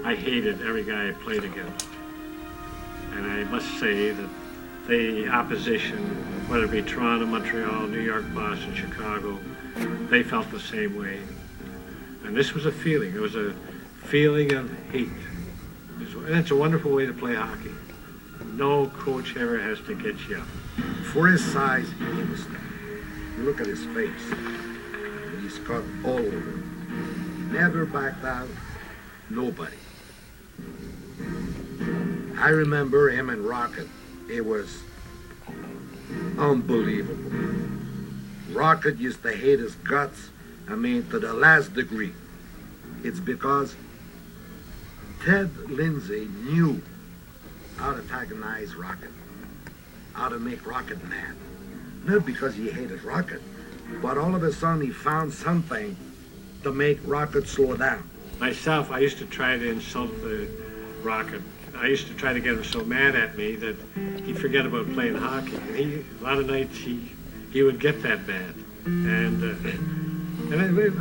I hated every guy I played against. And I must say that the opposition, whether it be Toronto, Montreal, New York, Boston, Chicago, they felt the same way. And this was a feeling. It was a feeling of hate. And it's a wonderful way to play hockey. No coach ever has to get you up. For his size, he was tough. You look at his face. He's cut all over. Never backed out. Nobody. I remember him and Rocket. It was unbelievable. Rocket used to hate his guts, I mean, to the last degree. It's because Ted Lindsay knew how to antagonize Rocket, how to make Rocket mad. Not because he hated Rocket, but all of a sudden he found something to make Rocket slow down. Myself, I used to try to insult the Rocket. I used to try to get him so mad at me that he'd forget about playing hockey. And a lot of nights he would get that mad. And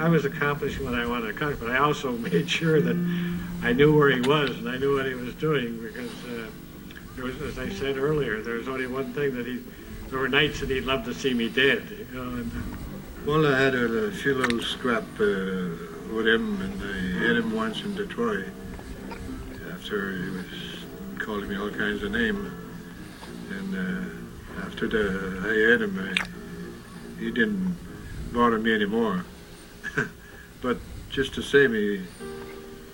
I was accomplishing what I wanted to accomplish, but I also made sure that I knew where he was and I knew what he was doing, because there was, as I said earlier, there was only one thing that there were nights that he'd love to see me dead. You know, well, I had a few little scrap with him, and I hit him once in Detroit after he was calling me all kinds of names. And after I hit him, he didn't bother me anymore. But just to say me,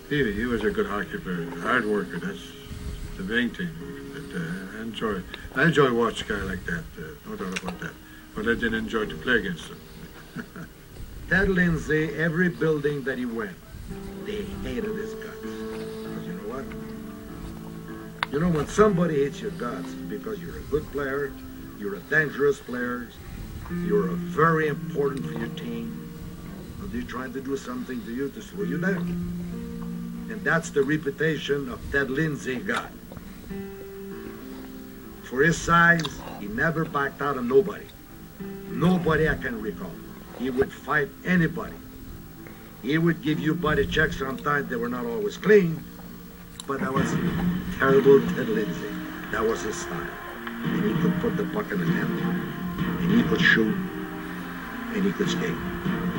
he was a good hockey player, hard worker. That's the main thing. But I enjoy watching a guy like that, no doubt about that. But I didn't enjoy to play against him. Ted Lindsay, every building that he went, they hated his guts. Because you know what? You know, when somebody hates your guts because you're a good player, you're a dangerous player, you're a very important for your team, and they're trying to do something to you to slow you down. And that's the reputation of Ted Lindsay got. For his size, he never backed out of nobody. Nobody I can recall. He would fight anybody. He would give you body checks sometimes. They were not always clean, but that was terrible Ted Lindsay. That was his style. And he could put the puck in the net. And he could shoot. And he could skate.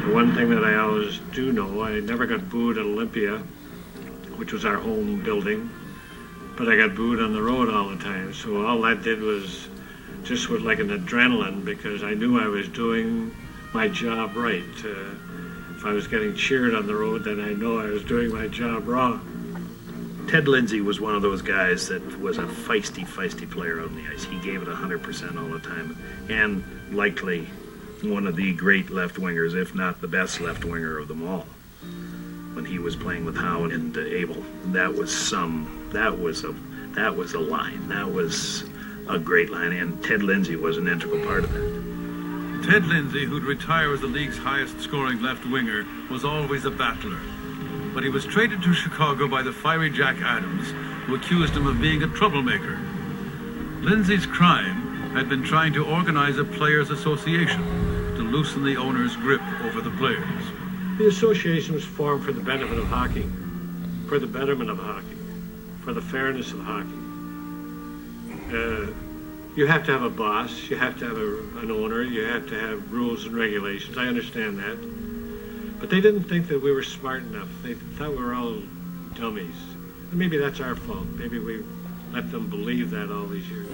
The one thing that I always do know, I never got booed at Olympia, which was our home building, but I got booed on the road all the time. So all that did was just was like an adrenaline, because I knew I was doing my job right. If I was getting cheered on the road, then I know I was doing my job wrong. Ted Lindsay was one of those guys that was a feisty player on the ice. He gave it 100% all the time, and likely one of the great left wingers, if not the best left winger of them all. When he was playing with Howe and Abel, that was a line. That was a great line, and Ted Lindsay was an integral part of that. Ted Lindsay, who'd retire as the league's highest scoring left winger, was always a battler. But he was traded to Chicago by the fiery Jack Adams, who accused him of being a troublemaker. Lindsay's crime had been trying to organize a players' association to loosen the owner's grip over the players. The association was formed for the benefit of hockey, for the betterment of hockey, for the fairness of hockey. You have to have a boss, you have to have an owner, you have to have rules and regulations. I understand that. But they didn't think that we were smart enough. They thought we were all dummies. And maybe that's our fault. Maybe we let them believe that all these years.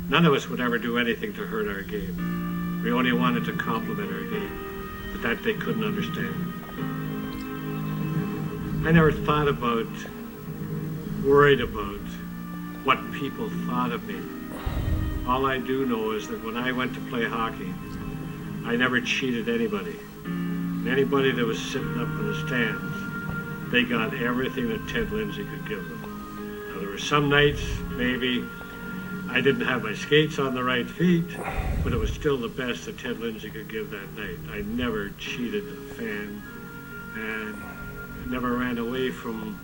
None of us would ever do anything to hurt our game. We only wanted to complement our game. But that they couldn't understand. I never thought about, worried about what people thought of me. All I do know is that when I went to play hockey, I never cheated anybody. Anybody that was sitting up in the stands, they got everything that Ted Lindsay could give them. Now, there were some nights, maybe, I didn't have my skates on the right feet, but it was still the best that Ted Lindsay could give that night. I never cheated a fan, and never ran away from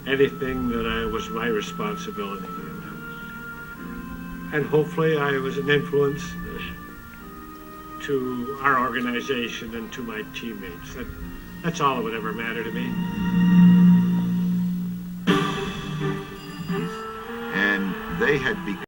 anything that was my responsibility. And hopefully I was an influence to our organization and to my teammates. That's all that would ever matter to me. they had become